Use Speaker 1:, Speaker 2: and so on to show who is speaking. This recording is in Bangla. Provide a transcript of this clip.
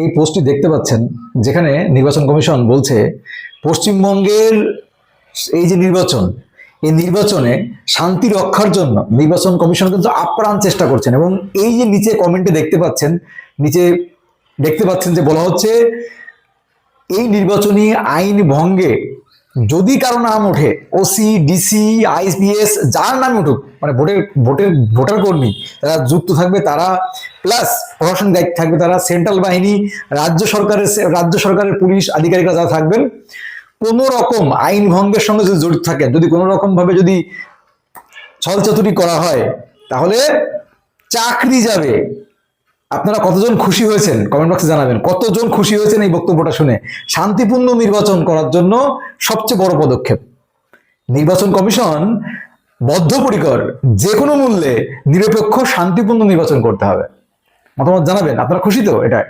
Speaker 1: এই পোস্টটি দেখতে পাচ্ছেন, যেখানে নির্বাচন কমিশন বলছে পশ্চিমবঙ্গের এই যে নির্বাচন, এই নির্বাচনে শান্তি রক্ষার জন্য নির্বাচন কমিশন কিন্তু আপ্রাণ চেষ্টা করছেন। এবং এই যে নিচে কমেন্টে দেখতে পাচ্ছেন, যে বলা হচ্ছে এই নির্বাচনী আইন ভঙ্গে যদি কারো নাম ওঠে, ওসি, ডিসি, আইপিএস, যার নাম উঠুক, মানে ভোটার কর্মী তারা যুক্ত থাকবে, তারা প্লাস প্রশাসনিক দায়িত্ব থাকবে, তারা সেন্ট্রাল বাহিনী, রাজ্য সরকারের পুলিশ আধিকারিকরা যারা থাকবেন, কোন রকম আইন ভঙ্গের সঙ্গে যদি জড়িত থাকেন, যদি কোনো রকম ভাবে যদি ছলচাতুরি করা হয়, তাহলে চাকরি যাবে। আপনারা কতজন খুশি হয়েছেন কমেন্ট বক্সে জানাবেন, কতজন খুশি হয়েছেন এই বক্তব্যটা শুনে। শান্তিপূর্ণ নির্বাচন করার জন্য সবচেয়ে বড় পদক্ষেপ। নির্বাচন কমিশন বদ্ধপরিকর যে কোনো মূল্যে নিরপেক্ষ শান্তিপূর্ণ নির্বাচন করতে হবে। মতামত জানাবেন, আপনারা খুশি তো এটা?